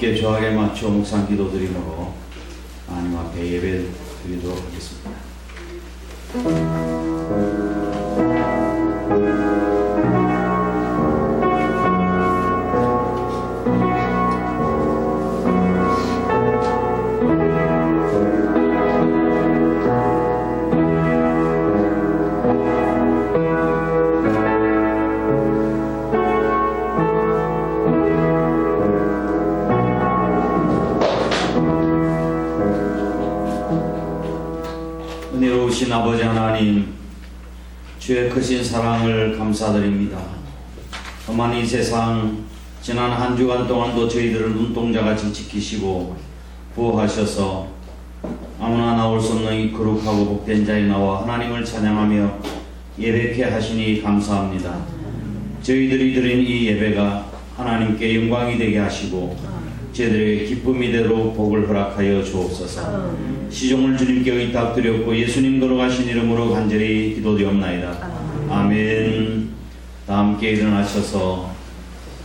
함께 조화에 맞춰 묵상 기도 드림으로 하나님 앞에 예배 드리도록 하겠습니다. 은혜로우신 아버지 하나님, 주의 크신 사랑을 감사드립니다. 또한 이 세상 지난 한 주간 동안도 저희들을 눈동자같이 지키시고 구호하셔서 아무나 나올 수 없는 이 거룩하고 복된 자에 나와 하나님을 찬양하며 예배케 하시니 감사합니다. 저희들이 드린 이 예배가 하나님께 영광이 되게 하시고 저희들에게 기쁨이 되도록 복을 허락하여 주옵소서. 시종을 주님께 의탁드렸고 예수님 걸어가신 이름으로 간절히 기도드리옵나이다. 아멘. 다 함께 일어나셔서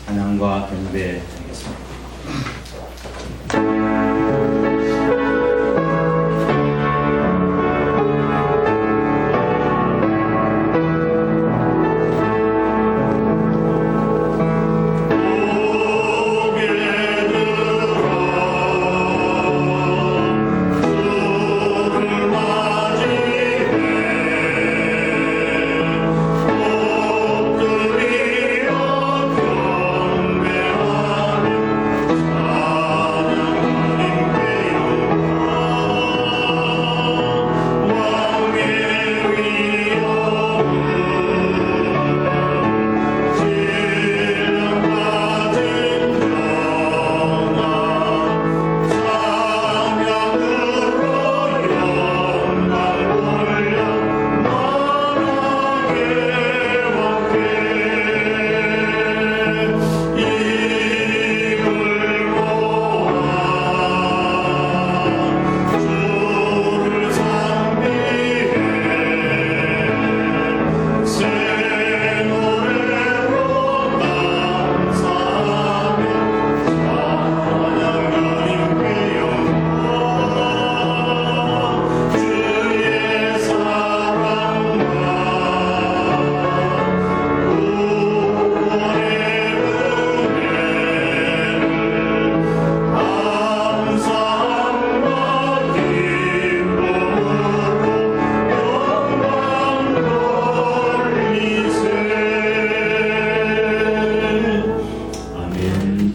찬양과 경배하겠습니다.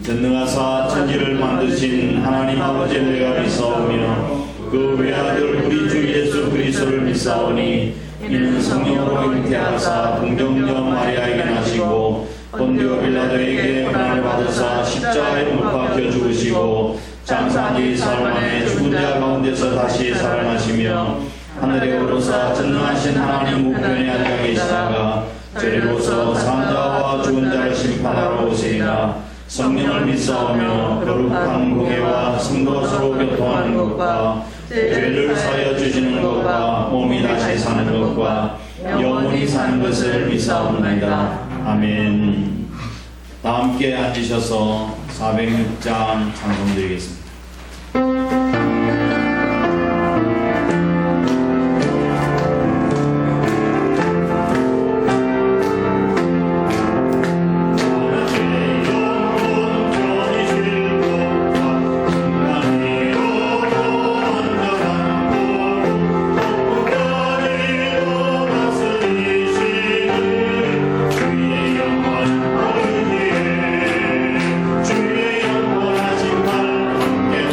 전능하사 천지를 만드신 하나님 아버지 내가 믿사오며 그 외아들 우리 주 예수 그리스도를 믿사오니 이는 성령으로 잉태하사 동정녀 마리아에게 나시고 본디오 빌라도에게 고난을 받으사 십자가에 못 박혀 죽으시고 장사한 지 사흘 만에 죽은 자 가운데서 다시 살아나시며 하늘에 오르사 전능하신 하나님 우편에 앉아 계시다가 저리로서 산자와 죽은 자를 심판하러 오시리라. 성령을 믿사오며 거룩한 공예와 성도 서로 교통하는 것과 죄를 사하여 주시는 것과 몸이 다시 사는 것과 영원히 사는 것을 믿사옵나이다. 아멘. 다 함께 앉으셔서 406장 찬송드리겠습니다. 주의 영원하신 날 함께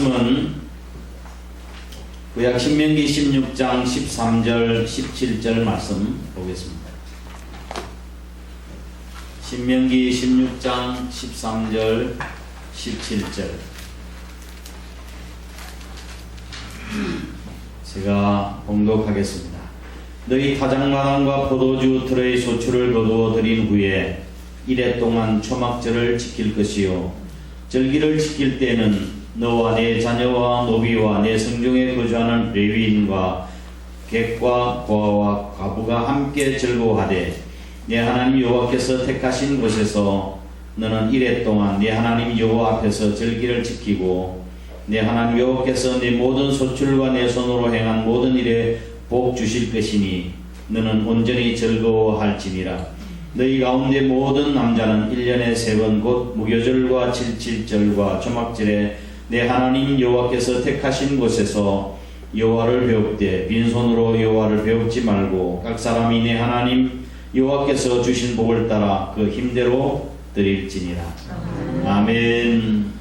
말씀은 구약 신명기 16장 13절 17절 말씀 보겠습니다. 신명기 16장 13절 17절 제가 봉독하겠습니다. 너희 타작마당과 포도주 들의 소출을 거두어 들인 후에 이래 동안 초막절을 지킬 것이요 절기를 지킬 때에는 너와 내 자녀와 노비와 내 성중에 거주하는 레위인과 객과 고아와 과부가 함께 즐거워하되 내 하나님 여호와께서 택하신 곳에서 너는 이래 동안 내 하나님 여호와 앞에서 절기를 지키고 내 하나님 여호와께서 내 모든 소출과 내 손으로 행한 모든 일에 복 주실 것이니 너는 온전히 즐거워할지니라. 너희 가운데 모든 남자는 1년에 3번 곧 무교절과 칠칠절과 초막절에 내 하나님 여호와께서 택하신 곳에서 여호와를 배웁되 빈손으로 여호와를 배웁지 말고 각 사람이 내 하나님 여호와께서 주신 복을 따라 그 힘대로 드릴지니라. 아멘.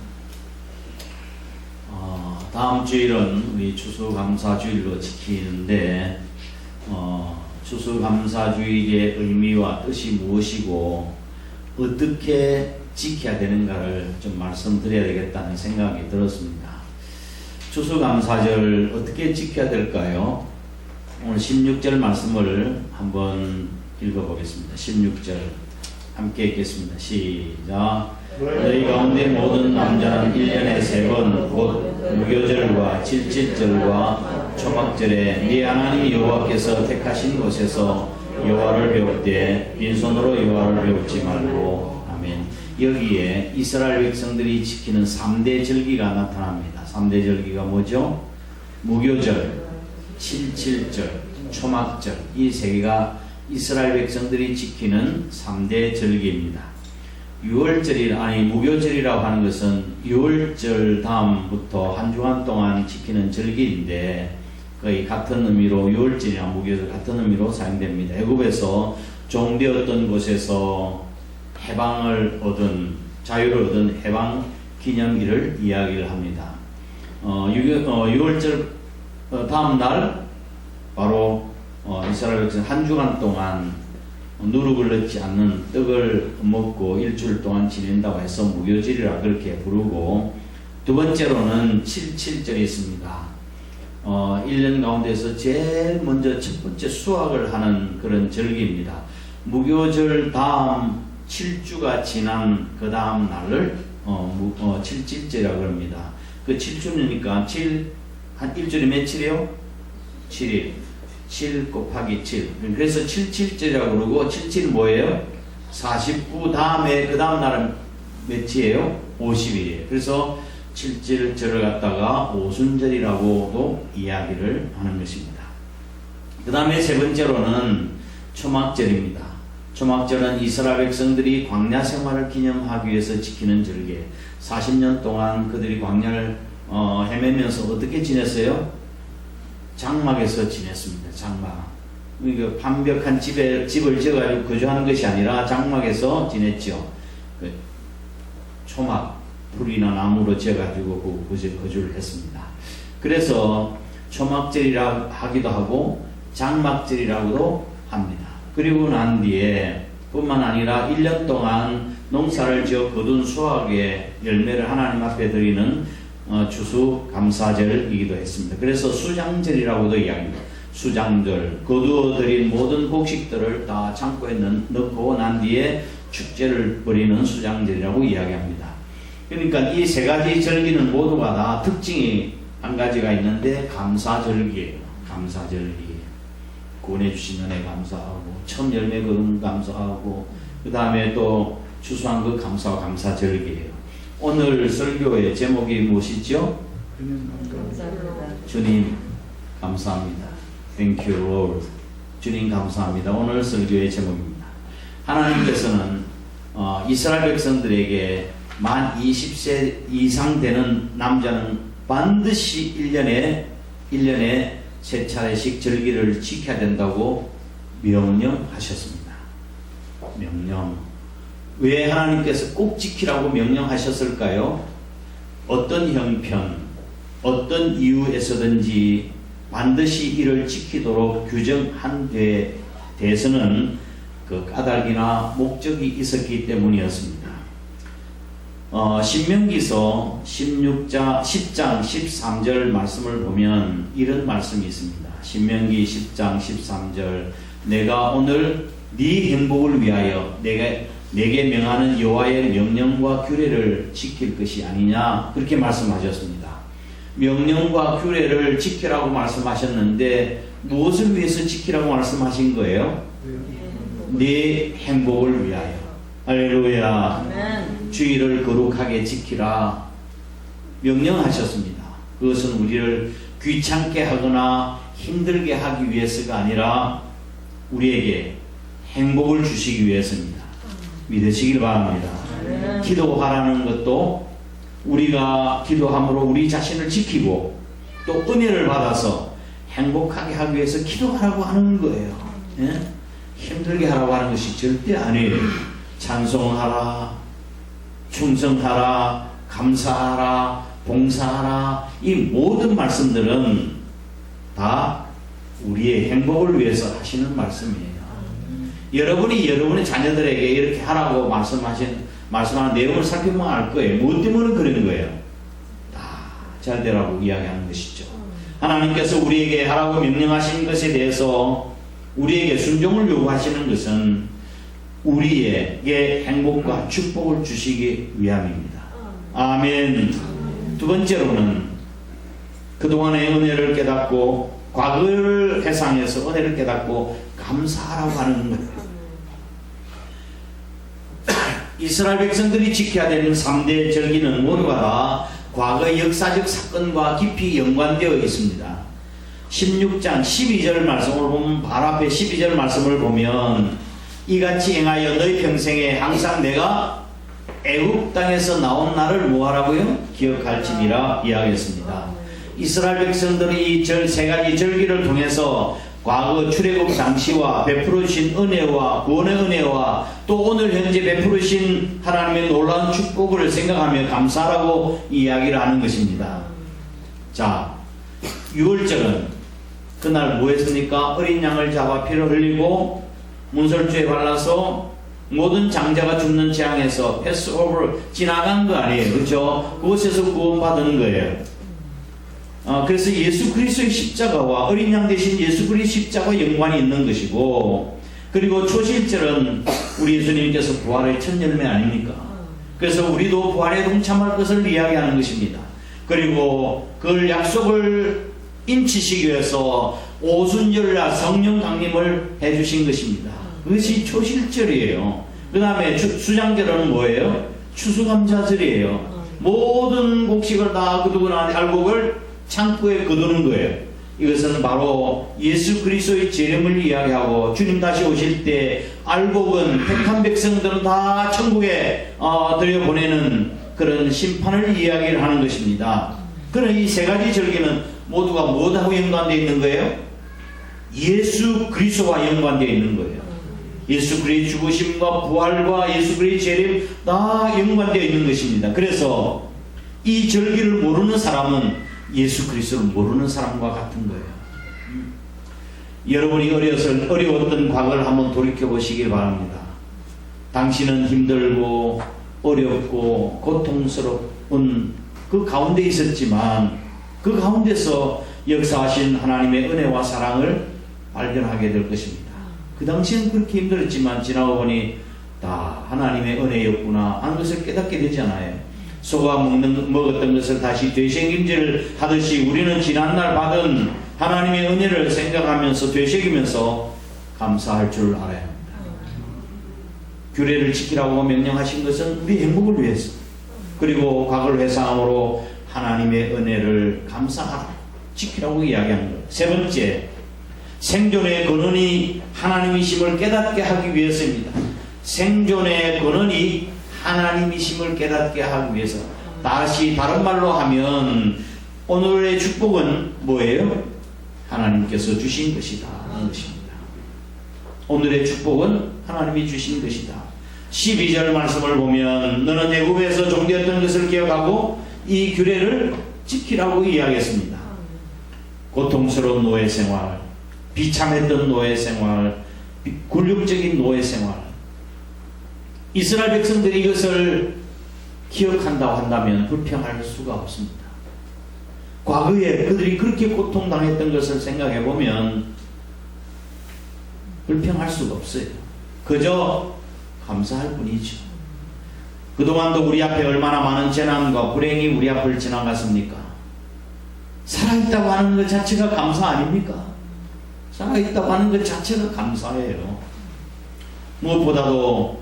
다음 주일은 우리 추수감사주일로 지키는데 추수감사주일의 의미와 뜻이 무엇이고 어떻게 지켜야 되는가를 좀 말씀드려야 되겠다는 생각이 들었습니다. 추수감사절 어떻게 지켜야 될까요? 오늘 16절 말씀을 한번 읽어보겠습니다. 16절 함께 읽겠습니다. 시작. 너희 가운데 모든 남자는 1년에 3번 곧 무교절과 칠칠절과 초막절에 네 하나님 여호와께서 택하신 곳에서 여호와를 배울 때 빈손으로 여호와를 배우지 말고. 아멘. 여기에 이스라엘 백성들이 지키는 3대 절기가 나타납니다. 3대 절기가 뭐죠? 무교절, 칠칠절, 초막절, 이 세 개가 이스라엘 백성들이 지키는 3대 절기입니다. 6월절이 아니 무교절이라고 하는 것은 6월절 다음부터 한 주간 동안 지키는 절기인데 거의 같은 의미로 6월절이나 무교절 같은 의미로 사용됩니다. 애굽에서 종되었던 곳에서 해방을 얻은 자유를 얻은 해방 기념일을 이야기를 합니다. 6월절 다음 날 바로 이스라엘 백성 한 주간 동안 누룩을 넣지 않는 떡을 먹고 일주일 동안 지낸다고 해서 무교절이라 그렇게 부르고, 두 번째로는 칠칠절이 있습니다. 1년 가운데서 제일 먼저 첫 번째 수확을 하는 그런 절기입니다. 무교절 다음 7주가 지난 그 다음 날을 칠칠절이라고 합니다. 그 7주니까 한 일주일이 며칠이요? 7일. 7 곱하기 7. 그래서 77절이라고 그러고, 77은 뭐예요? 49 다음에, 그 다음 날은 몇이에요? 50일이에요. 그래서 77절을 갖다가 오순절이라고도 이야기를 하는 것입니다. 그 다음에 세 번째로는 초막절입니다. 초막절은 이스라엘 백성들이 광야 생활을 기념하기 위해서 지키는 절기에 40년 동안 그들이 광야를 헤매면서 어떻게 지냈어요? 장막에서 지냈습니다. 장막. 그러니까 반벽한 집을 지어가지고 거주하는 것이 아니라 장막에서 지냈죠. 그 초막, 풀이나 나무로 지어가지고 거주를 했습니다. 그래서 초막절이라 하기도 하고 장막절이라고도 합니다. 그리고 난 뒤에 뿐만 아니라 1년 동안 농사를 지어 거둔 수확의 열매를 하나님 앞에 드리는 추수감사절이기도 했습니다. 그래서 수장절이라고도 이야기합니다. 수장절, 거두어 드린 모든 곡식들을 다 창고에 넣고 난 뒤에 축제를 벌이는 수장절이라고 이야기합니다. 그러니까 이 세 가지 절기는 모두가 다 특징이 한 가지가 있는데 감사절기예요. 감사절기. 구원해 주신 은혜 감사하고, 첫 열매 거둔 감사하고, 그 다음에 또 추수한 그 감사와 감사절기예요. 오늘 설교의 제목이 무엇이죠? 주님 감사합니다. Thank you, Lord. 주님 감사합니다. 오늘 설교의 제목입니다. 하나님께서는 이스라엘 백성들에게 만 20세 이상 되는 남자는 반드시 1년에 세 차례씩 절기를 지켜야 된다고 명령하셨습니다. 명령. 왜 하나님께서 꼭 지키라고 명령하셨을까요? 어떤 형편, 어떤 이유에서든지 반드시 이를 지키도록 규정한 데 대해서는 그 까닭이나 목적이 있었기 때문이었습니다. 신명기서 10장 13절 말씀을 보면 이런 말씀이 있습니다. 신명기 10장 13절 내가 오늘 네 행복을 위하여 내게 명하는 여호와의 명령과 규례를 지킬 것이 아니냐 그렇게 말씀하셨습니다. 명령과 규례를 지키라고 말씀하셨는데 무엇을 위해서 지키라고 말씀하신 거예요? 네 행복을 위하여. 할렐루야. 주의를 거룩하게 지키라 명령하셨습니다. 그것은 우리를 귀찮게 하거나 힘들게 하기 위해서가 아니라 우리에게 행복을 주시기 위해서입니다. 믿으시길 바랍니다. 기도하라는 것도 우리가 기도함으로 우리 자신을 지키고 또 은혜를 받아서 행복하게 하기 위해서 기도하라고 하는 거예요. 예? 힘들게 하라고 하는 것이 절대 아니에요. 찬송하라, 충성하라, 감사하라, 봉사하라, 이 모든 말씀들은 다 우리의 행복을 위해서 하시는 말씀이에요. 여러분이 여러분의 자녀들에게 이렇게 하라고 말씀하는 내용을 살펴보면 알 거예요. 무엇 때문에 그런 거예요? 다 잘 되라고 이야기하는 것이죠. 하나님께서 우리에게 하라고 명령하신 것에 대해서 우리에게 순종을 요구하시는 것은 우리에게 행복과 축복을 주시기 위함입니다. 아멘. 두 번째로는 그동안의 은혜를 깨닫고 과거를 회상해서 은혜를 깨닫고 감사하라고 하는 거예요. 이스라엘 백성들이 지켜야 되는 3대 절기는 모두가 다 과거의 역사적 사건과 깊이 연관되어 있습니다. 16장 12절 말씀을 보면 바로 앞에 12절 말씀을 보면 이같이 행하여 너희 평생에 항상 내가 애굽 땅에서 나온 날을 뭐하라고요? 기억할지니라 이야기했습니다. 이스라엘 백성들이 이 세 가지 절기를 통해서 과거 출애굽 당시와 베풀어 주신 은혜와 구원의 은혜와 또 오늘 현재 베풀어 주신 하나님의 놀라운 축복을 생각하며 감사하라고 이야기를 하는 것입니다. 자, 6월절은 그날 뭐 했습니까? 어린 양을 잡아 피를 흘리고 문설주에 발라서 모든 장자가 죽는 재앙에서 패스오버 지나간 거 아니에요. 그렇죠? 그곳에서 구원받은 거예요. 그래서 예수 그리스도의 십자가와 어린 양 대신 예수 그리스도의 십자가와 연관이 있는 것이고, 그리고 초실절은 우리 예수님께서 부활의 첫 열매 아닙니까? 그래서 우리도 부활에 동참할 것을 이야기하는 것입니다. 그리고 그 약속을 인치시기 위해서 오순절날 성령 강림을 해주신 것입니다. 그것이 초실절이에요. 그 다음에 수장절은 뭐예요? 추수감사절이에요. 모든 곡식을 다 거두고 알곡을 창고에 거두는 거예요. 이것은 바로 예수 그리스도의 재림을 이야기하고 주님 다시 오실 때 알곡은 택한 백성들은 다 천국에 들여보내는 그런 심판을 이야기를 하는 것입니다. 그런 이 세 가지 절기는 모두가 무엇하고 연관되어 있는 거예요? 예수 그리스도와 연관되어 있는 거예요. 예수 그리스도의 죽으심과 부활과 예수 그리스도의 재림 다 연관되어 있는 것입니다. 그래서 이 절기를 모르는 사람은 예수 그리스도를 모르는 사람과 같은 거예요. 여러분이 어려웠던 과거를 한번 돌이켜 보시길 바랍니다. 당신은 힘들고 어렵고 고통스러운 그 가운데 있었지만 그 가운데서 역사하신 하나님의 은혜와 사랑을 발견하게 될 것입니다. 그 당시엔 그렇게 힘들었지만 지나고 보니 다 하나님의 은혜였구나 하는 것을 깨닫게 되잖아요. 소가 먹었던 것을 다시 되새김질을 하듯이 우리는 지난날 받은 하나님의 은혜를 생각하면서 되새기면서 감사할 줄 알아야 합니다. 규례를 지키라고 명령하신 것은 우리 행복을 위해서, 그리고 과거를 회상함으로 하나님의 은혜를 감사하라, 지키라고 이야기하는 거예요. 세 번째, 생존의 근원이 하나님이심을 깨닫게 하기 위해서입니다. 생존의 근원이 하나님이심을 깨닫게 하기 위해서. 다시 다른 말로 하면 오늘의 축복은 뭐예요? 하나님께서 주신 것이다 하는 것입니다. 오늘의 축복은 하나님이 주신 것이다. 12절 말씀을 보면 너는 애굽에서 종되었던 것을 기억하고 이 규례를 지키라고 이야기했습니다. 고통스러운 노예 생활, 비참했던 노예 생활, 굴욕적인 노예 생활. 이스라엘 백성들이 이것을 기억한다고 한다면 불평할 수가 없습니다. 과거에 그들이 그렇게 고통당했던 것을 생각해 보면 불평할 수가 없어요. 그저 감사할 뿐이죠. 그동안도 우리 앞에 얼마나 많은 재난과 불행이 우리 앞을 지나갔습니까? 살아있다고 하는 것 자체가 감사 아닙니까? 살아있다고 하는 것 자체가 감사예요. 무엇보다도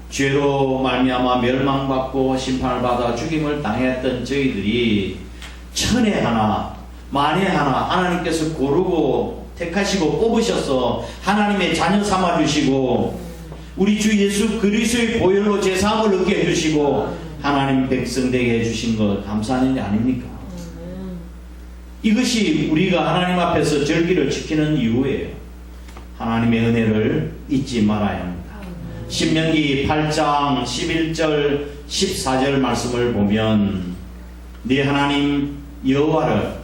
죄로 말미암아 멸망받고 심판을 받아 죽임을 당했던 저희들이 천에 하나 만에 하나 하나님께서 고르고 택하시고 뽑으셔서 하나님의 자녀 삼아주시고 우리 주 예수 그리스도의 보혈로 제사함을 얻게 해주시고 하나님 백성 되게 해주신 것 감사하는 일 아닙니까? 이것이 우리가 하나님 앞에서 절기를 지키는 이유예요. 하나님의 은혜를 잊지 말아야 합니다. 신명기 8장 11절 14절 말씀을 보면 네 하나님 여호와를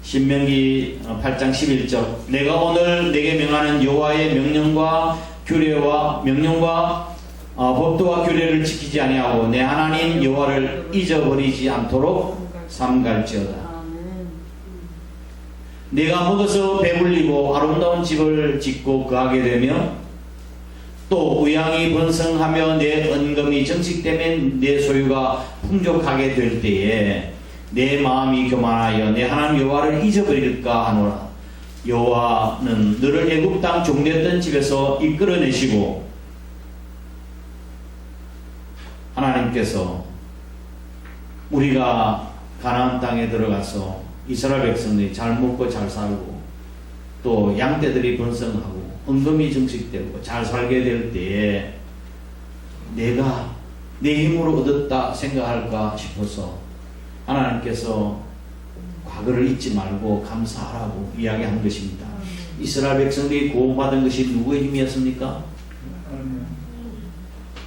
신명기 8장 11절 내가 오늘 내게 명하는 여호와의 명령과 법도와 규례를 지키지 아니하고 내 하나님 여호와를 잊어버리지 않도록 삼갈지어다. 내가 먹어서 배불리고 아름다운 집을 짓고 거하게 되며 또 의향이 번성하며 내 은금이 정식되면 내 소유가 풍족하게 될 때에 내 마음이 교만하여 내 하나님 여호와를 잊어버릴까 하노라. 여호와는 너를 애굽 땅 종되었던 집에서 이끌어내시고 하나님께서 우리가 가나안 땅에 들어가서 이스라엘 백성들이 잘 먹고 잘 살고 또 양떼들이 번성하고 은금이 증식되고 잘 살게 될 때에 내가 내 힘으로 얻었다 생각할까 싶어서 하나님께서 과거를 잊지 말고 감사하라고 이야기한 것입니다. 이스라엘 백성들이 구원받은 것이 누구의 힘이었습니까?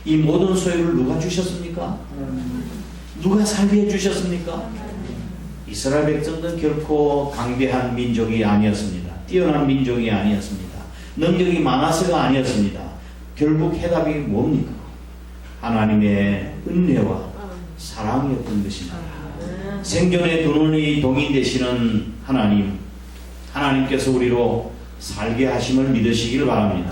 이 모든 소유를 누가 주셨습니까? 누가 살게 해주셨습니까? 이스라엘 백성들은 결코 강대한 민족이 아니었습니다. 뛰어난 민족이 아니었습니다. 능력이 많아서가 아니었습니다. 결국 해답이 뭡니까? 하나님의 은혜와 사랑이었던 것입니다. 생존의 근원이 동인 되시는 하나님께서 우리로 살게 하심을 믿으시길 바랍니다.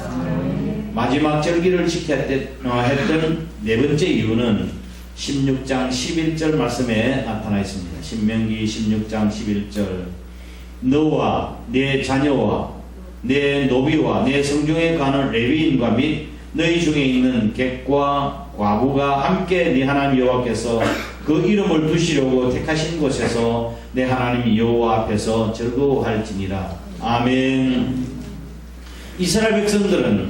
마지막 절기를 지켜야 했던 네 번째 이유는 16장 11절 말씀에 나타나 있습니다. 신명기 16장 11절 너와 내 자녀와 내 노비와 내 성중에 가는 레위인과 및 너희 중에 있는 객과 과부가 함께 네 하나님 여호와께서 그 이름을 두시려고 택하신 곳에서 내 하나님 여호와 앞에서 즐거워할지니라. 아멘. 이스라엘 백성들은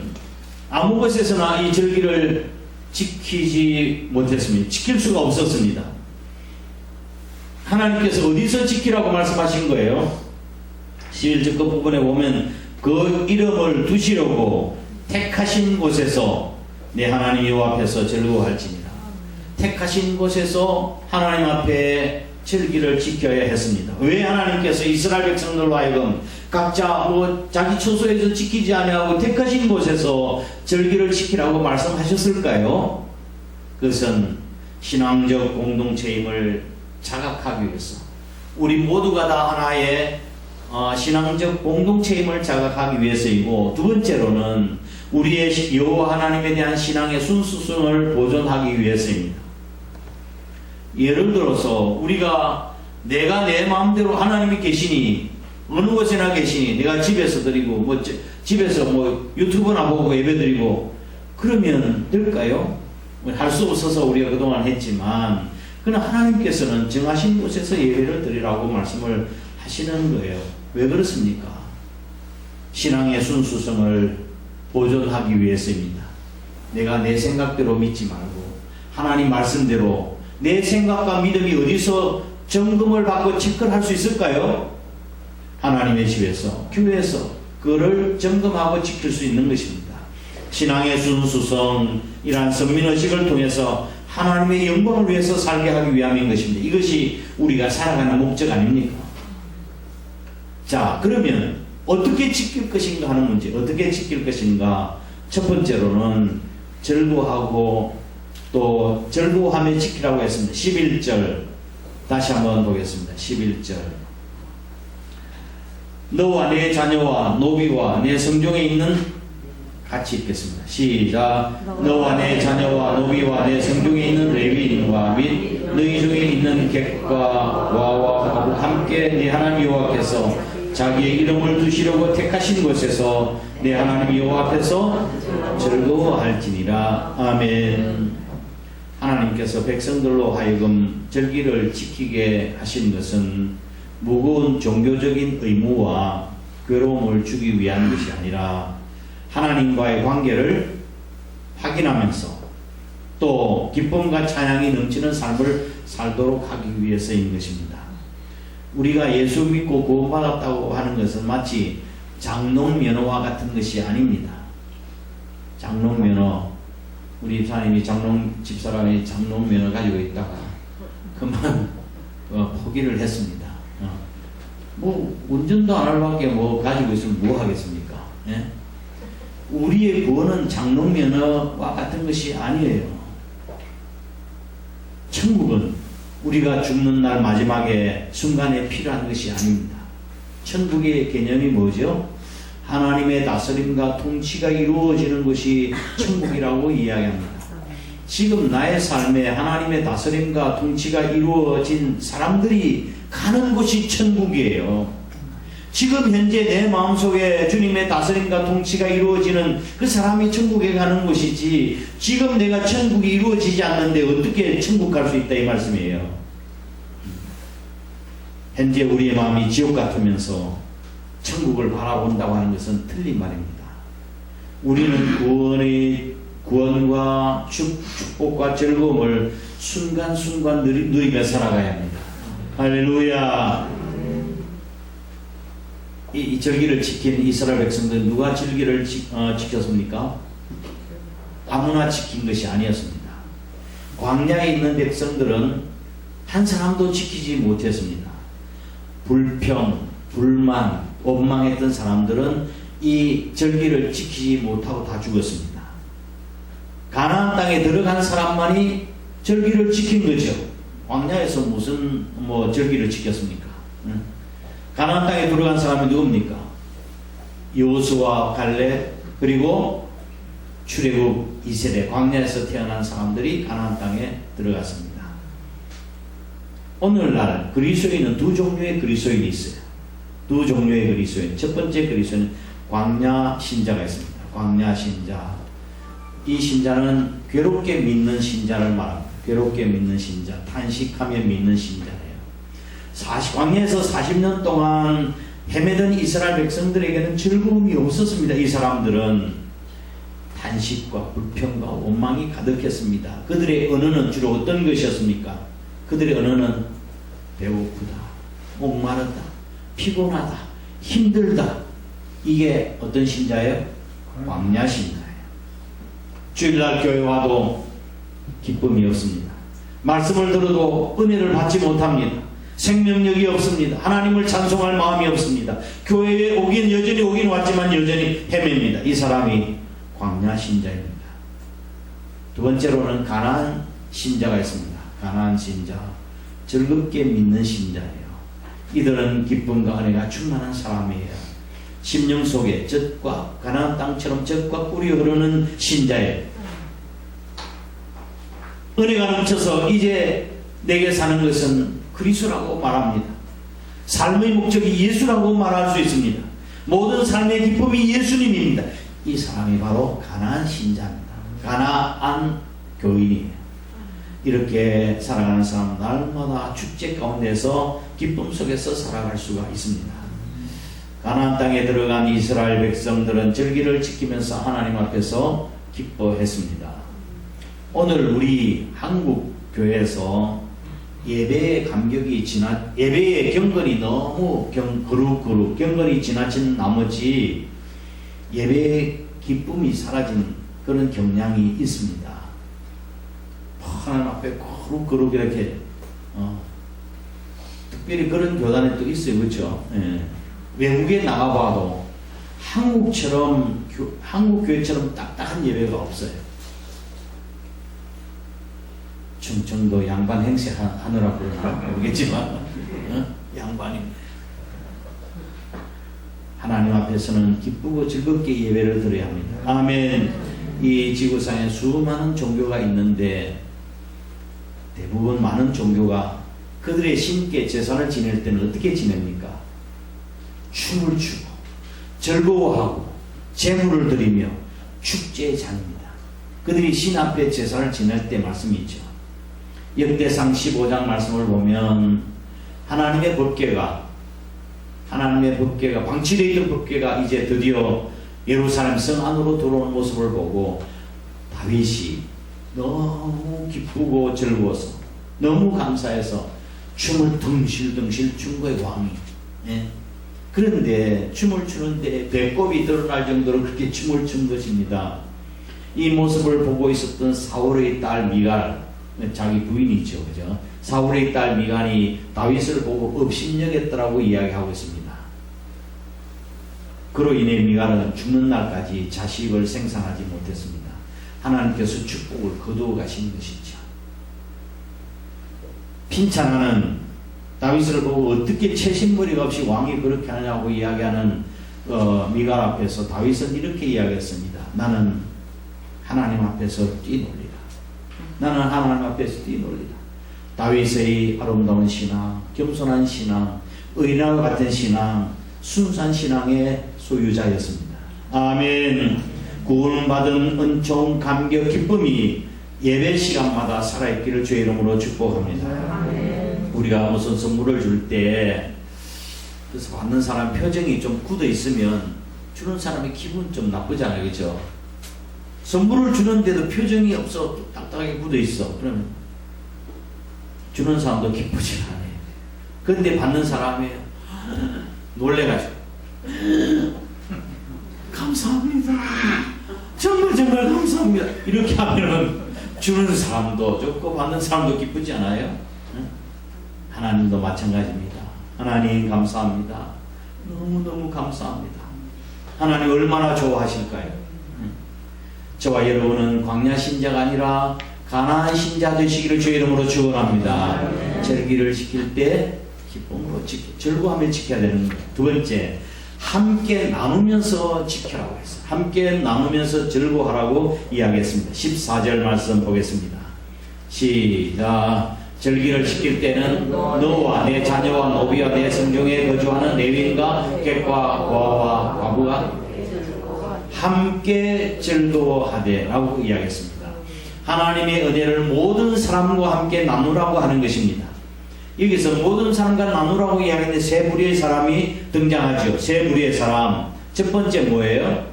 아무 곳에서나 이 절기를 지키지 못했습니다. 지킬 수가 없었습니다. 하나님께서 어디서 지키라고 말씀하신 거예요? 11절 끝부분에 보면 그 이름을 두시려고 택하신 곳에서 내 하나님 여호와 앞에서 즐거워할지니라. 택하신 곳에서 하나님 앞에 절기를 지켜야 했습니다. 왜 하나님께서 이스라엘 백성들로 하여금 각자 자기 처소에서 지키지 아니하고 택하신 곳에서 절기를 지키라고 말씀하셨을까요? 그것은 신앙적 공동체임을 자각하기 위해서 우리 모두가 다 하나의 신앙적 공동체임을 자각하기 위해서이고, 두 번째로는 우리의 여호와 하나님에 대한 신앙의 순수성을 보존하기 위해서입니다. 예를 들어서 우리가 내가 내 마음대로 하나님이 계시니 어느 곳에나 계시니 내가 집에서 드리고 집에서 유튜브나 보고 예배드리고 그러면 될까요? 할 수 없어서 우리가 그동안 했지만, 그러나 하나님께서는 정하신 곳에서 예배를 드리라고 말씀을 하시는 거예요. 왜 그렇습니까? 신앙의 순수성을 보존하기 위해서입니다. 내가 내 생각대로 믿지 말고 하나님 말씀대로 내 생각과 믿음이 어디서 점검을 받고 체크를 할 수 있을까요? 하나님의 집에서, 교회에서 그를 점검하고 지킬 수 있는 것입니다. 신앙의 순수성, 이러한 선민의식을 통해서 하나님의 영광을 위해서 살게 하기 위함인 것입니다. 이것이 우리가 살아가는 목적 아닙니까? 자, 그러면 어떻게 지킬 것인가 하는 문제. 어떻게 지킬 것인가? 첫 번째로는 절구하고 또 절구하며 지키라고 했습니다. 11절 다시 한번 보겠습니다. 11절 너와 내 자녀와 노비와 내 성중에 있는 같이 읽겠습니다. 시작. 너와 내 자녀와 노비와 내 성중에 있는 레위인과 및 너희 중에 있는 객과 와와 함께 네 하나님 여호와께서 자기의 이름을 두시려고 택하신 곳에서 내 하나님 여호와 앞에서 즐거워할지니라. 아멘. 하나님께서 백성들로 하여금 절기를 지키게 하신 것은 무거운 종교적인 의무와 괴로움을 주기 위한 것이 아니라 하나님과의 관계를 확인하면서 또 기쁨과 찬양이 넘치는 삶을 살도록 하기 위해서인 것입니다. 우리가 예수 믿고 구원받았다고 하는 것은 마치 장롱면허와 같은 것이 아닙니다. 장롱면허, 우리 집사님이 집사람이 장롱면허 가지고 있다가 그만 포기를 했습니다. 뭐 운전도 안 할 밖에 뭐 가지고 있으면 뭐 하겠습니까? 예? 우리의 구원은 장롱면허와 같은 것이 아니에요. 천국은 우리가 죽는 날 마지막에 순간에 필요한 것이 아닙니다. 천국의 개념이 뭐죠? 하나님의 다스림과 통치가 이루어지는 것이 천국이라고 이야기합니다. 지금 나의 삶에 하나님의 다스림과 통치가 이루어진 사람들이 가는 곳이 천국이에요. 지금 현재 내 마음속에 주님의 다스림과 통치가 이루어지는 그 사람이 천국에 가는 곳이지, 지금 내가 천국이 이루어지지 않는데 어떻게 천국 갈 수 있다 이 말씀이에요. 현재 우리의 마음이 지옥 같으면서 천국을 바라본다고 하는 것은 틀린 말입니다. 우리는 구원과 축복과 즐거움을 순간순간 누리며 살아가야 합니다. 할렐루야. 이 절기를 지킨 이스라엘 백성들 누가 절기를 지켰습니까? 아무나 지킨 것이 아니었습니다. 광야에 있는 백성들은 한 사람도 지키지 못했습니다. 불평, 불만, 원망했던 사람들은 이 절기를 지키지 못하고 다 죽었습니다. 가나안 땅에 들어간 사람만이 절기를 지킨 거죠. 광야에서 무슨 절기를 지켰습니까? 가나안 땅에 들어간 사람이 누굽니까? 여호수아, 갈렙, 그리고 출애굽 2세대 광야에서 태어난 사람들이 가나안 땅에 들어갔습니다. 오늘날 그리스도인은 두 종류의 그리스도인이 있어요. 두 종류의 그리스도인. 첫 번째 그리스도인은 광야 신자가 있습니다. 광야 신자. 이 신자는 괴롭게 믿는 신자를 말합니다. 괴롭게 믿는 신자, 탄식하며 믿는 신자예요. 광야에서 40년 동안 헤매던 이스라엘 백성들에게는 즐거움이 없었습니다. 이 사람들은 탄식과 불평과 원망이 가득했습니다. 그들의 언어는 주로 어떤 것이었습니까? 그들의 언어는 배고프다, 목마르다, 피곤하다, 힘들다. 이게 어떤 신자예요? 광야 신자예요. 주일날 교회 와도 기쁨이 없습니다. 말씀을 들어도 은혜를 받지 못합니다. 생명력이 없습니다. 하나님을 찬송할 마음이 없습니다. 교회에 여전히 오긴 왔지만 여전히 헤맵니다. 이 사람이 광야 신자입니다. 두 번째로는 가나안 신자가 있습니다. 가나안 신자, 즐겁게 믿는 신자예요. 이들은 기쁨과 은혜가 충만한 사람이에요. 심령 속에 젖과 가나안 땅처럼 젖과 꿀이 흐르는 신자예요. 은혜가 넘쳐서 이제 내게 사는 것은 그리스도라고 말합니다. 삶의 목적이 예수라고 말할 수 있습니다. 모든 삶의 기쁨이 예수님입니다. 이 사람이 바로 가나안 신자입니다. 가나안 교인이에요. 이렇게 살아가는 사람은 날마다 축제 가운데서 기쁨 속에서 살아갈 수가 있습니다. 가나안 땅에 들어간 이스라엘 백성들은 절기를 지키면서 하나님 앞에서 기뻐했습니다. 오늘 우리 한국 교회에서 예배의 예배의 경건이 너무 그룹 경건이 지나친 나머지 예배의 기쁨이 사라진 그런 경향이 있습니다. 하나님 앞에 거룩 이렇게 특별히 그런 교단에 또 있어요. 그렇죠? 예. 외국에 나가봐도 한국처럼 한국 교회처럼 딱딱한 예배가 없어요. 충청도 양반 행세 하느라고 모르겠지만 양반이 하나님 앞에서는 기쁘고 즐겁게 예배를 드려야 합니다. 아멘. 이 지구상에 수많은 종교가 있는데 대부분 많은 종교가 그들의 신께 제사를 지낼 때는 어떻게 지냅니까? 춤을 추고 즐거워하고 제물을 드리며 축제의 장입니다. 그들이 신 앞에 제사를 지낼 때 말씀이 있죠. 역대상 15장 말씀을 보면 하나님의 법궤가 방치되어 있던 법궤가 이제 드디어 예루살렘 성 안으로 들어오는 모습을 보고 다윗이 너무 기쁘고 즐거워서 너무 감사해서 춤을 덩실덩실 춘 거예요. 왕이. 예? 그런데 춤을 추는데 배꼽이 드러날 정도로 그렇게 춤을 춘 것입니다. 이 모습을 보고 있었던 사울의 딸 미갈, 자기 부인이죠, 그죠? 사울의 딸 미갈이 다윗을 보고 업신여겼더라고 이야기하고 있습니다. 그로 인해 미갈은 죽는 날까지 자식을 생산하지 못했습니다. 하나님께서 축복을 거두어 가신 것이죠. 핀찬하는 다윗을 보고 어떻게 채신머리가 없이 왕이 그렇게 하냐고 이야기하는 미갈 앞에서 다윗은 이렇게 이야기했습니다. 나는 하나님 앞에서 뛰놀리라. 나는 하나님 앞에서 뛰놀리라. 다윗의 아름다운 신앙, 겸손한 신앙, 의인과 같은 신앙, 순수한 신앙의 소유자였습니다. 아멘. 구원받은 은총, 감격, 기쁨이 예배 시간마다 살아있기를 주의 이름으로 축복합니다. 아멘. 우리가 무슨 선물을 줄 때 그래서 받는 사람 표정이 좀 굳어 있으면 주는 사람의 기분 좀 나쁘잖아요. 그렇죠? 선물을 주는데도 표정이 없어 딱딱하게 굳어 있어. 그러면 주는 사람도 기쁘지 않아요. 그런데 받는 사람이 놀래가지고 감사합니다. 정말 감사합니다. 이렇게 하면은 주는 사람도 좋고 받는 사람도 기쁘지 않아요? 하나님도 마찬가지입니다. 하나님 감사합니다. 너무너무 감사합니다. 하나님 얼마나 좋아하실까요? 저와 여러분은 광야 신자가 아니라 가나안 신자 되시기를 주의 이름으로 축원합니다. 절기를 지킬 때 기쁨으로 즐거워하며 지켜야 되는 거예요. 두 번째, 함께 나누면서 지켜라고 했어요. 함께 나누면서 즐거워하라고 이야기했습니다. 14절 말씀 보겠습니다. 시작. 절기를 지킬 때는 너와 내 자녀와 노비와 내 성중에 거주하는 레위인과 객과 고아와 과부가 함께 즐거워하되 라고 이야기했습니다. 하나님의 은혜를 모든 사람과 함께 나누라고 하는 것입니다. 여기서 모든 사람과 나누라고 이야기했는데 세 부류의 사람이 등장하죠. 세 부류의 사람. 첫 번째 뭐예요?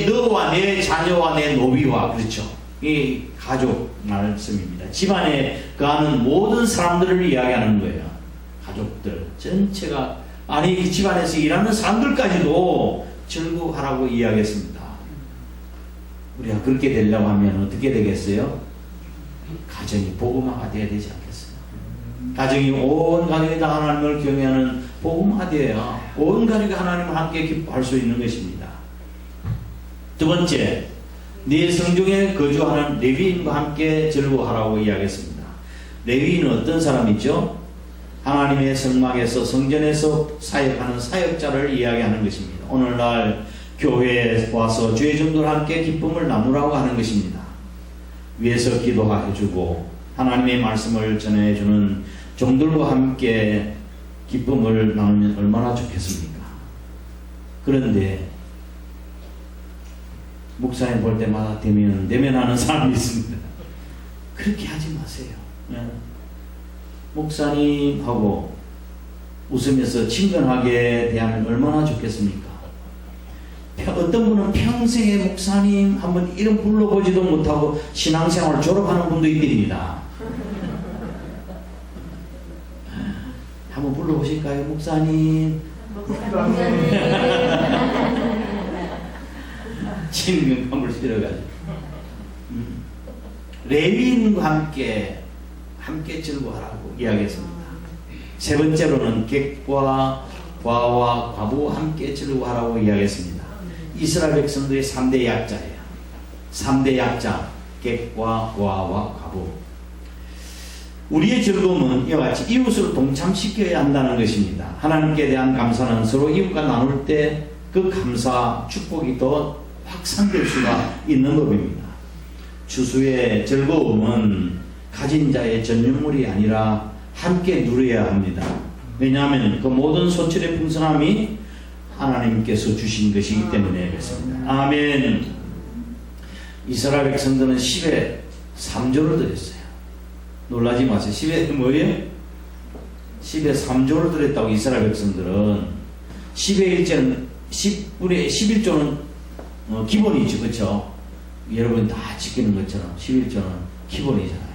너와 내 자녀와 내 노비와, 그렇죠. 이 가족 말씀입니다. 집안에 거하는 모든 사람들을 이야기하는 거예요. 가족들 전체가, 아니 그 집안에서 일하는 사람들까지도 즐거워하라고 이야기했습니다. 우리가 그렇게 되려고 하면 어떻게 되겠어요? 가정이 복음화가 되어야 되지 않겠어요? 가정이 온 가정이 다 하나님을 경외하는 복음화가 되어야 온 가정이 하나님을 함께 기뻐할 수 있는 것입니다. 두 번째, 네 성중에 거주하는 레위인과 함께 즐거워하라고 이야기했습니다. 레위인은 어떤 사람이죠? 하나님의 성막에서 성전에서 사역하는 사역자를 이야기하는 것입니다. 오늘날 교회에 와서 주의 종들 함께 기쁨을 나누라고 하는 것입니다. 위에서 기도해주고 하나님의 말씀을 전해주는 종들과 함께 기쁨을 나누면 얼마나 좋겠습니까? 그런데 목사님 볼 때마다 대면하는 사람이 있습니다. 그렇게 하지 마세요. 목사님하고 웃으면서 친근하게 대하면 얼마나 좋겠습니까? 어떤 분은 평생에 목사님 한번 이름 불러보지도 못하고 신앙생활을 졸업하는 분도 있습니다. 한번 불러보실까요? 목사님. 친근감을 실어가지고. 레위인과 함께 즐거워하라고 이야기했습니다. 세 번째로는 객과 과와 과부와 함께 즐거워하라고 이야기했습니다. 이스라엘 백성들의 3대 약자예요. 3대 약자, 객과 과와 과부. 우리의 즐거움은 이와 같이 이웃을 동참시켜야 한다는 것입니다. 하나님께 대한 감사는 서로 이웃과 나눌 때 그 감사, 축복이 더 확산될 수가 있는 법입니다. 추수의 즐거움은 가진 자의 전유물이 아니라 함께 누려야 합니다. 왜냐하면 그 모든 소출의 풍성함이 하나님께서 주신 것이기 때문에 그렇습니다. 아멘. 이스라엘 백성들은 10에 3조를 드렸어요. 놀라지 마세요. 10에 뭐예요? 10에 3조를 드렸다고. 이스라엘 백성들은 10의 1조는 10분의 11조는 기본이죠. 그렇죠? 여러분 다 지키는 것처럼 11조는 기본이잖아요.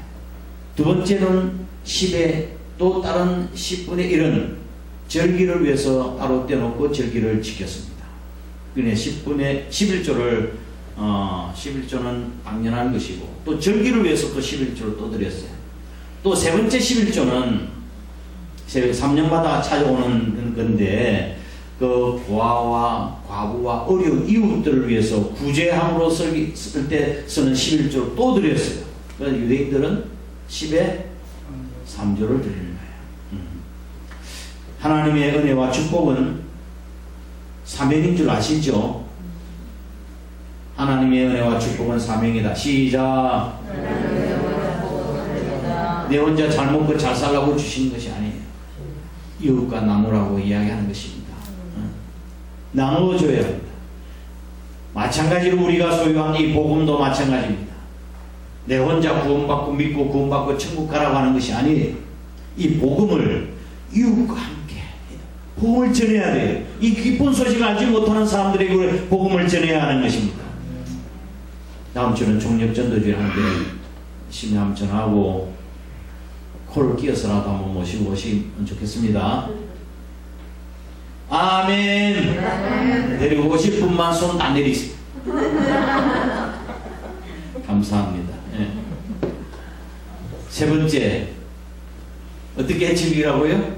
두 번째는 10의 또 다른 10분의 1은 절기를 위해서 따로 떼놓고 절기를 지켰습니다. 그러니 11조를 11조는 당연한 것이고 또 절기를 위해서 또 11조를 또 드렸어요. 또 세 번째 11조는 3년마다 찾아오는 건데 그 고아와 과부와 어려운 이웃들을 위해서 구제함으로 쓸 때 쓰는 11조를 또 드렸어요. 그래서 유대인들은 10에 3조를 드리는 거예요. 하나님의 은혜와 축복은 사명인 줄 아시죠? 하나님의 은혜와 축복은 사명이다. 시작. 내 혼자 잘 먹고 잘 살라고 주신 것이 아니에요. 이웃과 나누라고 이야기하는 것입니다. 나누어줘야 합니다. 마찬가지로 우리가 소유한 이 복음도 마찬가지입니다. 내 혼자 구원받고 믿고 구원받고 천국 가라고 하는 것이 아니에요. 이 복음을 이웃과 함께 복음을 전해야 돼요. 이 기쁜 소식을 알지 못하는 사람들에게 복음을 전해야 하는 것입니다. 다음 주는 종력전도주일 하는데 심히 한번 전하고 코를 끼어서라도 한번 모시고 오시면 좋겠습니다. 아멘. 데리고 오실 분만 손 안 내리세요. 감사합니다. 네. 세 번째, 어떻게 지키라고요?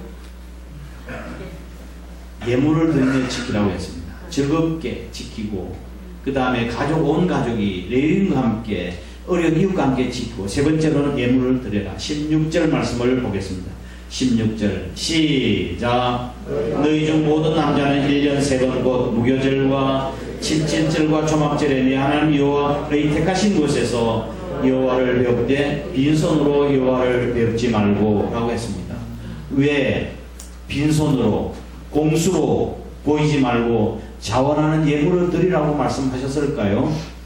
예물을 드리며 지키라고 했습니다. 즐겁게 지키고 그 다음에 온 가족이 레위인과 함께 어려운 이웃과 함께 지키고 세 번째로는 예물을 드려라. 16절 말씀을 보겠습니다. 16절 시작. 너희 중 모든 남자는 1년 3번 곧 무교절과 칠칠절과 초막절에 네 하나님 여호와의 택하신 곳에서 여호와를 배울 때 빈손으로 여호와를 배우지 말고 라고 했습니다. 왜 빈손으로 공수로 보이지 말고 자원하는 예물을 드리라고 말씀하셨을까요?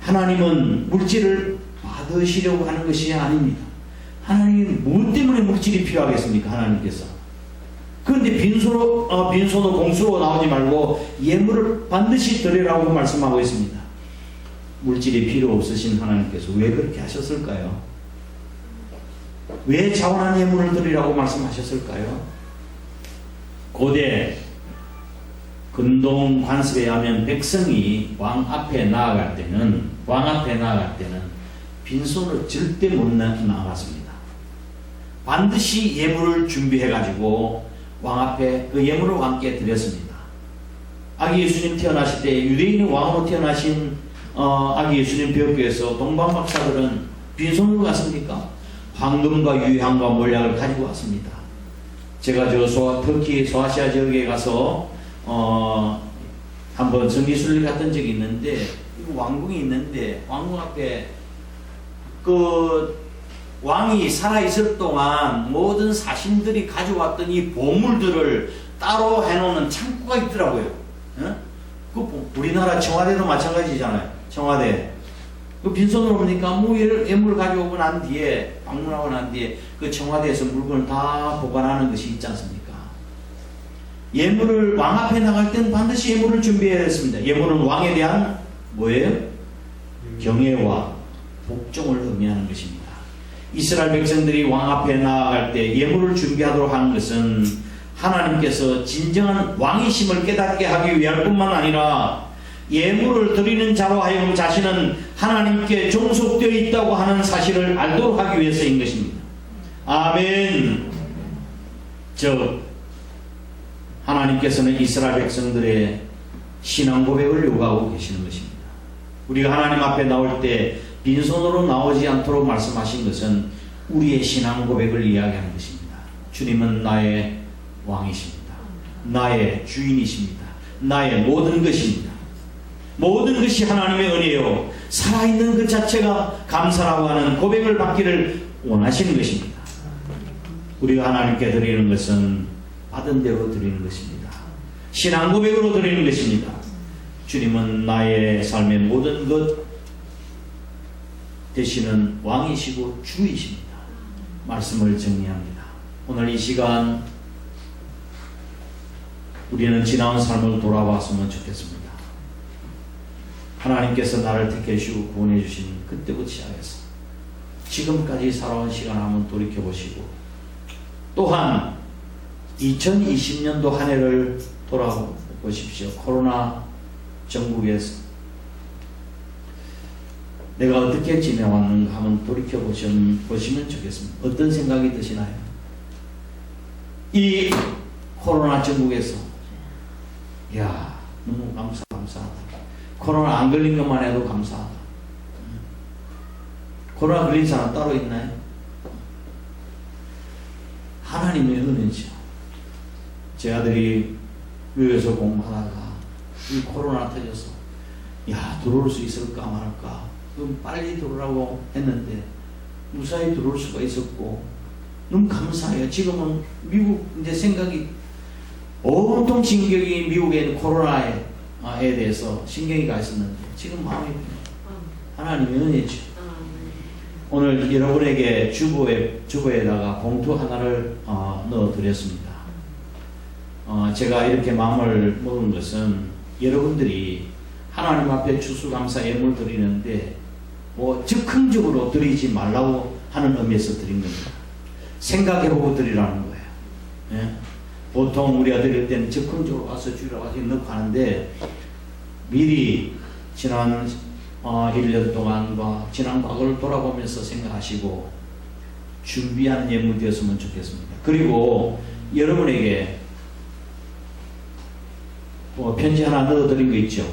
하나님은 물질을 받으시려고 하는 것이 아닙니다. 하나님이 무엇 때문에 물질이 필요하겠습니까? 하나님께서. 그런데 빈손으로 공수로 나오지 말고 예물을 반드시 드리라고 말씀하고 있습니다. 물질이 필요 없으신 하나님께서 왜 그렇게 하셨을까요? 왜 자원한 예물을 드리라고 말씀하셨을까요? 고대 근동 관습에 의하면 백성이 왕 앞에 나아갈 때는 빈손으로 절대 못 나갔습니다. 반드시 예물을 준비해 가지고 왕 앞에 그 예물을 왕께 드렸습니다. 아기 예수님 태어나실 때 유대인의 왕으로 태어나신 아기 예수님 배우교에서 동방 박사들은 빈손으로 갔습니까? 황금과 유향과 몰약을 가지고 왔습니다. 제가 터키 소아시아 지역에 가서 한번 정기순례 갔던 적이 있는데 왕궁이 있는데 왕궁 앞에 그 왕이 살아있을 동안 모든 사신들이 가져왔던 이 보물들을 따로 해놓는 창고가 있더라고요. 그 우리나라 청와대도 마찬가지잖아요. 청와대 그 빈손으로 보니까 예물 가져오고 난 뒤에 방문하고 난 뒤에 그 청와대에서 물건을 다 보관하는 것이 있지 않습니까? 예물을 왕 앞에 나갈 때는 반드시 예물을 준비해야 했습니다. 예물은 왕에 대한 뭐예요? 경외와 복종을 의미하는 것입니다. 이스라엘 백성들이 왕 앞에 나아갈 때 예물을 준비하도록 하는 것은 하나님께서 진정한 왕이심을 깨닫게 하기 위할 뿐만 아니라 예물을 드리는 자로 하여금 자신은 하나님께 종속되어 있다고 하는 사실을 알도록 하기 위해서인 것입니다. 아멘. 즉 하나님께서는 이스라엘 백성들의 신앙 고백을 요구하고 계시는 것입니다. 우리가 하나님 앞에 나올 때 빈손으로 나오지 않도록 말씀하신 것은 우리의 신앙 고백을 이야기하는 것입니다. 주님은 나의 왕이십니다. 나의 주인이십니다. 나의 모든 것입니다. 모든 것이 하나님의 은혜요 살아있는 그 자체가 감사라고 하는 고백을 받기를 원하시는 것입니다. 우리가 하나님께 드리는 것은 받은 대로 드리는 것입니다. 신앙 고백으로 드리는 것입니다. 주님은 나의 삶의 모든 것 되시는 왕이시고 주이십니다. 말씀을 정리합니다. 오늘 이 시간 우리는 지나온 삶을 돌아봤으면 좋겠습니다. 하나님께서 나를 택해주시고 구원해 주신 그때부터 시작해서 지금까지 살아온 시간 한번 돌이켜보시고 또한 2020년도 한 해를 돌아보십시오. 코로나 전국에서 내가 어떻게 지내왔는가 한번 돌이켜보시면 좋겠습니다. 어떤 생각이 드시나요? 이 코로나 전국에서 야 너무 감사하다. 코로나 안 걸린 것만 해도 감사하다. 코로나 걸린 사람 따로 있나요? 하나님의 은혜죠. 제 아들이 교회에서 공부하다가 이 코로나 터져서 야 들어올 수 있을까 말할까 그럼 빨리 들어오라고 했는데 무사히 들어올 수가 있었고 너무 감사해요. 지금은 미국 이제 생각이 온통 신경이 미국에 있는 코로나에 대해서 신경이 가 있었는데 지금 마음이 하나님의 은혜죠. 오늘 여러분에게 주보에다가 봉투 하나를 넣어 드렸습니다. 제가 이렇게 마음을 먹은 것은 여러분들이 하나님 앞에 추수감사 예물 드리는데 뭐 즉흥적으로 드리지 말라고 하는 의미에서 드린 겁니다. 생각해보고 드리라는 거예요. 예? 보통 우리가 드릴 때는 즉흥적으로 와서 주라고 와서 넣고 하는데 미리 지난 1년 동안과 지난 과거를 돌아보면서 생각하시고 준비하는 예물이 되었으면 좋겠습니다. 그리고 여러분에게 편지 하나 넣어드린 거 있죠?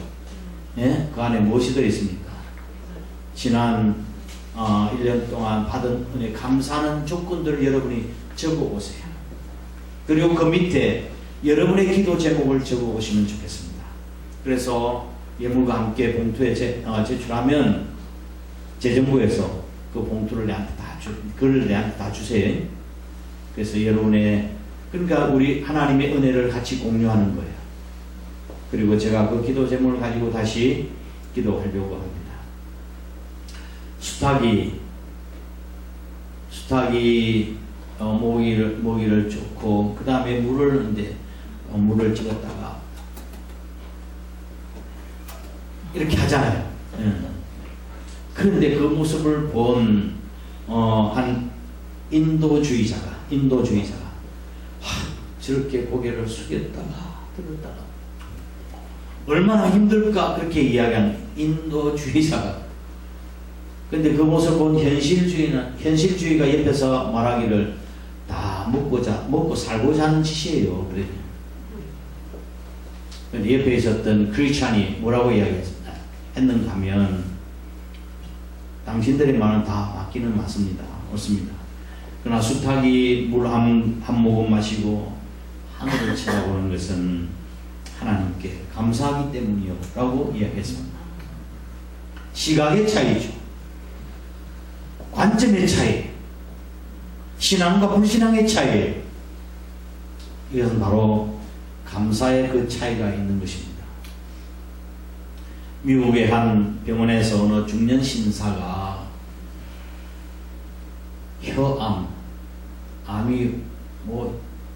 예? 그 안에 무엇이 들어있습니까? 지난 1년 동안 받은 은혜 감사하는 조건들을 여러분이 적어보세요. 그리고 그 밑에 여러분의 기도 제목을 적어보시면 좋겠습니다. 그래서 예물과 함께 봉투에 제출하면 재정부에서 그 봉투를 글을 내한테 다 주세요. 그래서 여러분의 그러니까 우리 하나님의 은혜를 같이 공유하는 거예요. 그리고 제가 그 기도 제목을 가지고 다시 기도하려고 합니다. 수탉이 모기를 쫓고 그 다음에 물을 넣는데 물을 찍었다가 이렇게 하잖아요. 그런데 그 모습을 본 한 인도주의자가 저렇게 고개를 숙였다가 들었다가 얼마나 힘들까 그렇게 이야기한 인도주의자가 근데 그 모습을 본 현실주의가 옆에서 말하기를 다 먹고 살고자 하는 짓이에요. 그런데 옆에 있었던 크리스찬이 뭐라고 이야기했는가 하면 당신들의 말은 다 맞기는 맞습니다. 옳습니다. 그러나 수탉이 물 한 모금 마시고 하늘을 쳐다보는 것은 하나님께 감사하기 때문이요 라고 이야기했습니다. 시각의 차이죠. 관점의 차이, 신앙과 불신앙의 차이. 이것은 바로 감사의 그 차이가 있는 것입니다. 미국의 한 병원에서 어느 중년 신사가 암이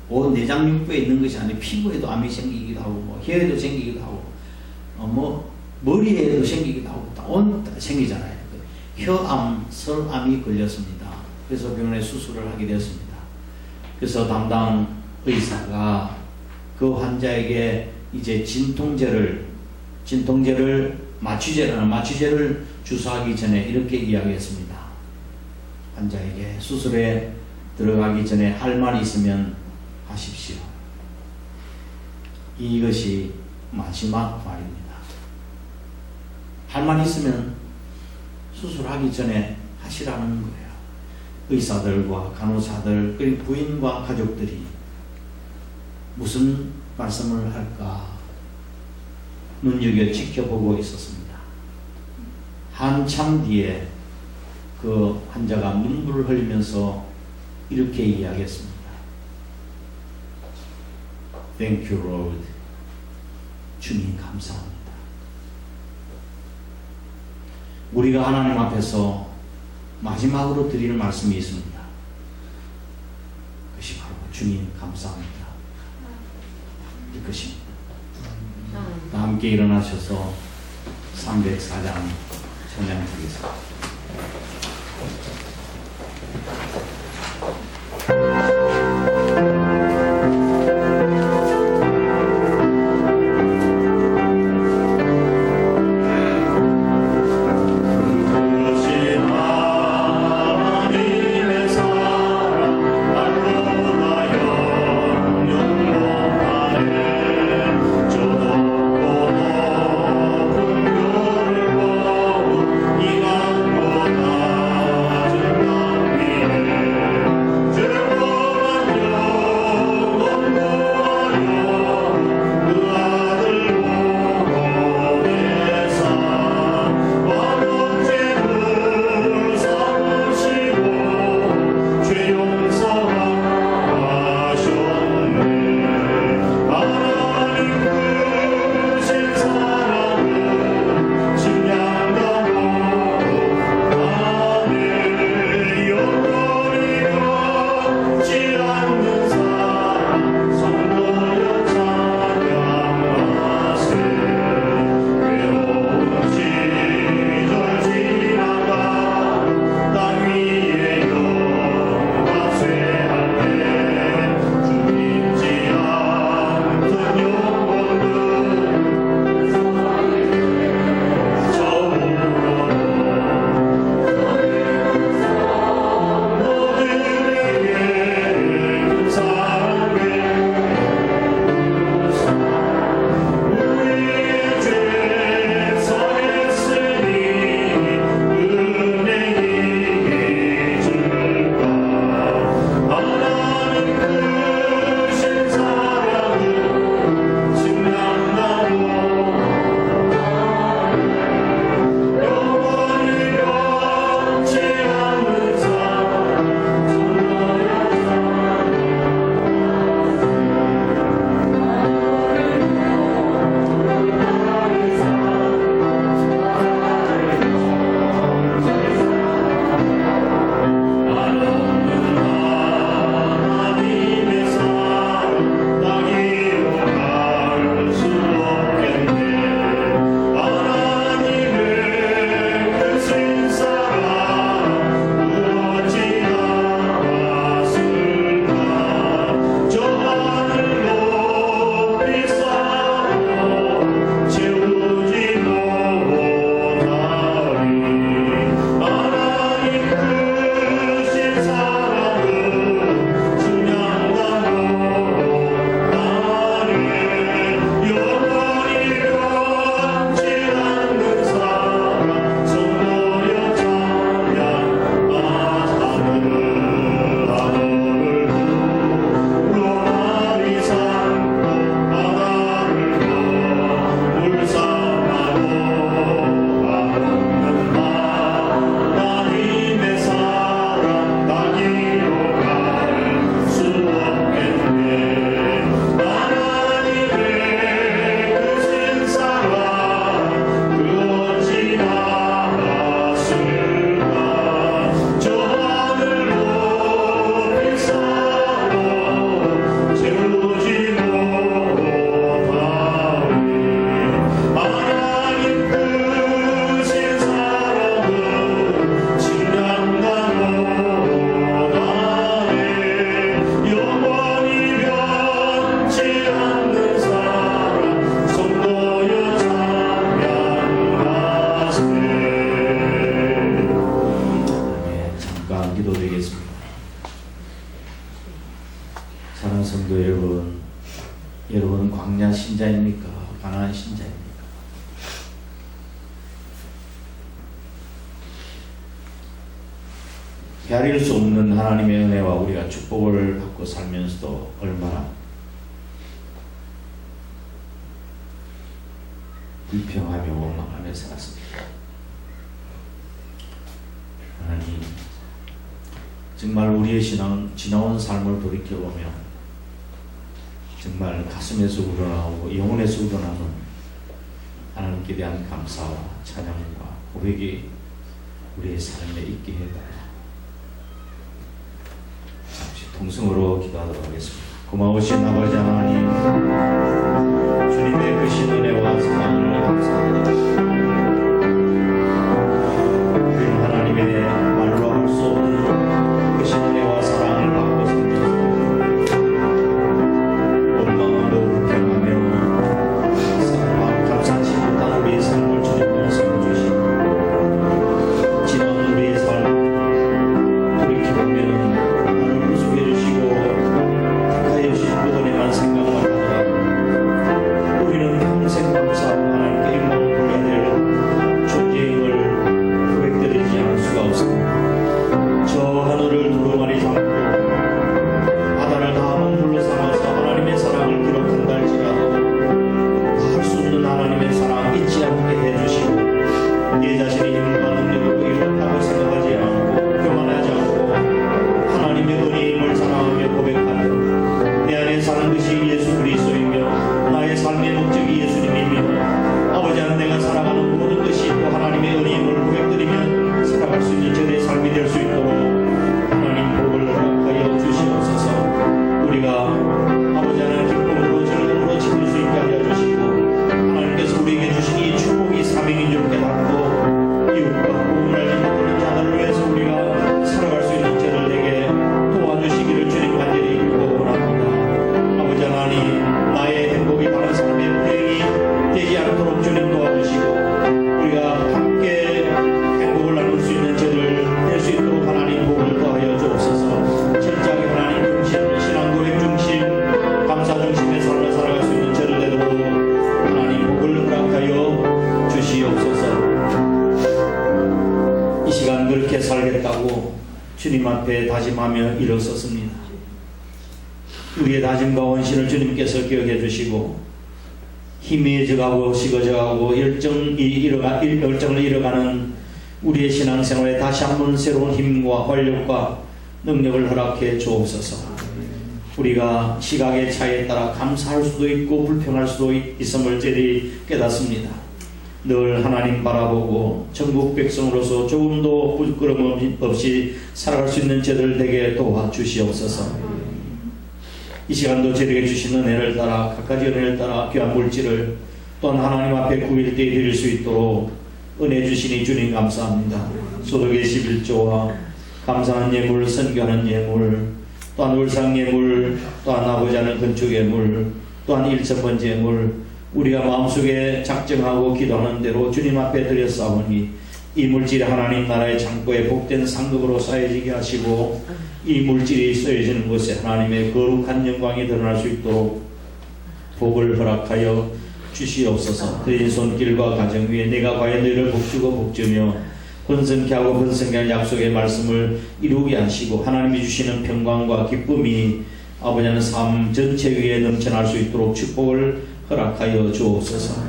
온 내장육부에 있는 것이 아니라 피부에도 암이 생기기도 하고 혀에도 생기기도 하고 머리에도 생기기도 하고 온 생기잖아요. 혀암, 설암이 걸렸습니다. 그래서 병원에 수술을 하게 되었습니다. 그래서 담당 의사가 그 환자에게 이제 진통제를 진통제를 마취제를 주사하기 전에 이렇게 이야기했습니다. 환자에게 수술에 들어가기 전에 할 말이 있으면 하십시오. 이것이 마지막 말입니다. 할 말이 있으면 수술하기 전에 하시라는 거예요. 의사들과 간호사들 그리고 부인과 가족들이 무슨 말씀을 할까 눈여겨 지켜보고 있었습니다. 한참 뒤에 그 환자가 눈물을 흘리면서 이렇게 이야기했습니다. Thank you, Lord. 주님 감사합니다. 우리가 하나님 앞에서 마지막으로 드리는 말씀이 있습니다. 그것이 바로 주님 감사합니다. 이것입니다. 다 함께 일어나셔서 304장 찬양 드리겠습니다. 이만 보다 준다 위에 사랑하는 성도 여러분, 여러분은 광야 신자입니까? 가나안 신자입니까? 헤아릴 수 없는 하나님의 은혜와 우리가 축복을 받고 살면서도 얼마나 불평하며 원망하며 살았습니다. 하나님, 정말 우리의 신앙 지나온 삶을 돌이켜보면 정말 가슴에서 우러나오고 영혼에서 우러나오는 하나님께 대한 감사와 찬양과 고백이 우리의 삶에 있게 해달라. 잠시 통성으로 기도하도록 하겠습니다. 고마우신 아버지 하나님, 주님의 크신 은혜와 사랑을 감사합니다. 우리는 하나님의 말로 할 수 없는 크신 은혜와 사랑을 받고 살면서 원망하며 불평하며 감사하지 못한 우리의 삶을 주님으로 세워주시고 지나온 우리의 삶 돌이켜보면 나를 구속해 주시고 택하여 주신 그 은혜만 생각만 하더라도 우리는 평생 감사하고 하나님께 영광을 돌려야 될 존재임을 고백드리지 않을 수가 없습니다. 저 하늘을 두루마리 잡고 바다를 다 몸둘러 삼아서 하나님의 사랑을 기록한다 할지라도 할 수 없는 하나님의 사랑 잊지 않게 해주시고 내 자신의 힘과 능력으로 이뤘다고 생각하지 않고 교만하지 않고 하나님의 은혜임을 자랑하며 고백하는 내 안에 사는 것이 예수 그리스도이며 나의 삶의 목적이 예수님이며 아버지 하나님, 내가 살아가는 모든 것이 또 하나님의 은혜임을 고백드리며 살아갈 수 있는 저의 삶이 될 수 있도록 하나님 복을 허락하여 주시옵소서. 우리가 아버지 하나님 기쁨으로 즐거움으로 지낼 수 있게 하여 주시고 하나님께서 우리에게 주신 이 축복이 사명인 줄 깨닫고 이웃과 도움을 알지 못하는 자들을 위해서 우리가 살아갈 수 있는 저를 내게 도와주시기를 주님 간절히 기도원합니다. 아버지 하나님, 나의 행복이 다른 사람의 불행이 되지 않도록 주님 도와주시고 우리가 함께 행복을 나눌 수 있는 저를 될 수 있도록 하나님 복을 더하여 주옵소서. 철저하게 하나님 중심, 신앙 고백 중심, 감사 중심의 삶을 살아갈 수 있는 저를 내도록 하나님 복을 허락하여 주시옵소서. 이 시간 그렇게 살겠다고 주님 앞에 다짐하며 일어섰습니다. 우리의 다짐과 원신을 주님께서 기억해 주시고 희미해져가고 식어져가고 열정을 잃어가는 우리의 신앙생활에 다시 한번 새로운 힘과 활력과 능력을 허락해 주옵소서. 우리가 시각의 차이에 따라 감사할 수도 있고 불평할 수도 있음을 저리 깨닫습니다. 늘 하나님 바라보고 전국 백성으로서 조금도 부끄러움 없이 살아갈 수 있는 저들 되게 도와주시옵소서. 이 시간도 저에게 주신 은혜를 따라 갖가지 은혜를 따라 귀한 물질을 또한 하나님 앞에 9일 때 드릴 수 있도록 은혜 주시니 주님 감사합니다. 소득의 11조와 감사하는 예물, 선교하는 예물, 또한 울상 예물, 또한 아버지 하는 건축 예물, 또한 1,000번째 예물, 우리가 마음속에 작정하고 기도하는 대로 주님 앞에 드렸사오니 이 물질이 하나님 나라의 창고에 복된 상급으로 쌓여지게 하시고 이 물질이 쓰여지는 곳에 하나님의 거룩한 영광이 드러날 수 있도록 복을 허락하여 주시옵소서. 그의 손길과 가정 위에 내가 과연 너희를 복주고 복주며 번성케 하고 번성케 할 약속의 말씀을 이루게 하시고 하나님이 주시는 평강과 기쁨이 아버지 하나님 삶 전체 위에 넘쳐날 수 있도록 축복을 허락하여 주옵소서.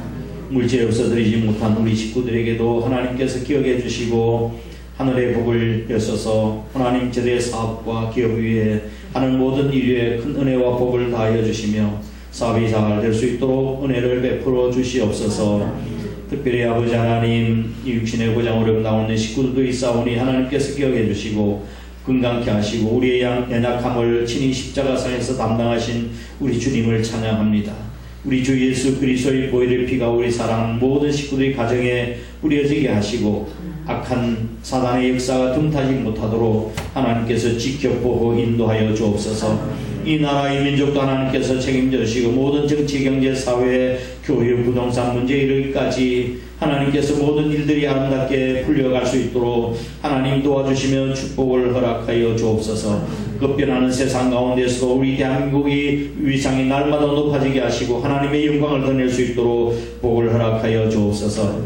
물질에 없어드리지 못한 우리 식구들에게도 하나님께서 기억해 주시고 하늘의 복을 여서서 하나님 저들의 사업과 기업 위에 하는 모든 일에 큰 은혜와 복을 다하여 주시며 사업이 잘 될 수 있도록 은혜를 베풀어 주시옵소서. 특별히 아버지 하나님, 이 육신의 고장으로 나오는 식구들도 있사오니 하나님께서 기억해 주시고 건강케 하시고 우리의 연약함을 친히 십자가상에서 담당하신 우리 주님을 찬양합니다. 우리 주 예수 그리스도의 보혈의 피가 우리 사랑하는 모든 식구들의 가정에 뿌려지게 하시고 악한 사단의 역사가 틈타지 못하도록 하나님께서 지켜보고 인도하여 주옵소서. 이 나라의 민족도 하나님께서 책임져 주시고 모든 정치, 경제, 사회, 교육, 부동산 문제에 이르기까지 하나님께서 모든 일들이 아름답게 풀려갈 수 있도록 하나님 도와주시며 축복을 허락하여 주옵소서. 급변하는 세상 가운데서도 우리 대한민국이 위상이 날마다 높아지게 하시고 하나님의 영광을 드러낼 수 있도록 복을 허락하여 주옵소서.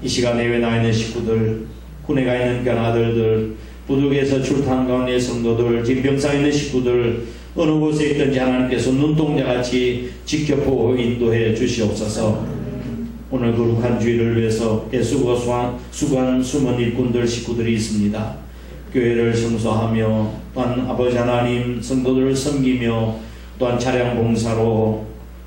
이 시간에 예외 나 있는 식구들, 군에 가 있는 변아들들, 부득에서 출탄 가운데 성도들, 진병상에 있는 식구들, 어느 곳에 있든지 하나님께서 눈동자같이 지켜보고 인도해 주시옵소서. 오늘 거룩한 주일을 위해서 애쓰고 수고한 숨은 일꾼들 식구들이 있습니다. 교회를 성소하며 또한 아버지 하나님 성도들을 섬기며 또한 차량 봉사로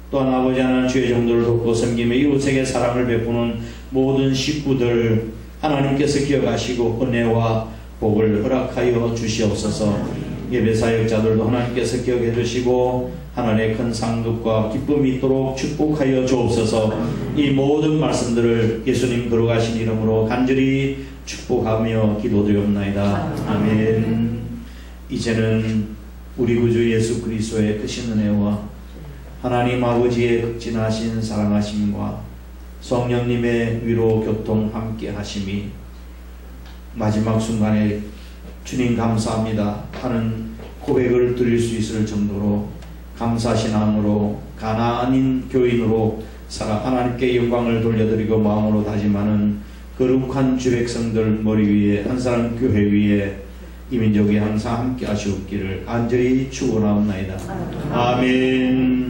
또한 아버지 하나님 주의 정도를 돕고 섬기며 이웃에게 사랑을 베푸는 모든 식구들 하나님께서 기억하시고 은혜와 복을 허락하여 주시옵소서. 예배 사역자들도 하나님께서 기억해 주시고 하나님의 큰 상급과 기쁨이 있도록 축복하여 주옵소서. 이 모든 말씀들을 예수님 걸어가신 이름으로 간절히 축복하며 기도드리옵나이다. 아멘. 이제는 우리 구주 예수 그리스도의 크신 은혜와 하나님 아버지의 극진하신 사랑하심과 성령님의 위로 교통 함께 하심이 마지막 순간에 주님 감사합니다 하는 고백을 드릴 수 있을 정도로 감사신앙으로 가나안인 교인으로 살아 하나님께 영광을 돌려드리고 마음으로 다짐하는 거룩한 주 백성들 머리 위에 한 사람 교회 위에 이 민족이 항상 함께 하시옵기를 간절히 축원하옵나이다. 아멘.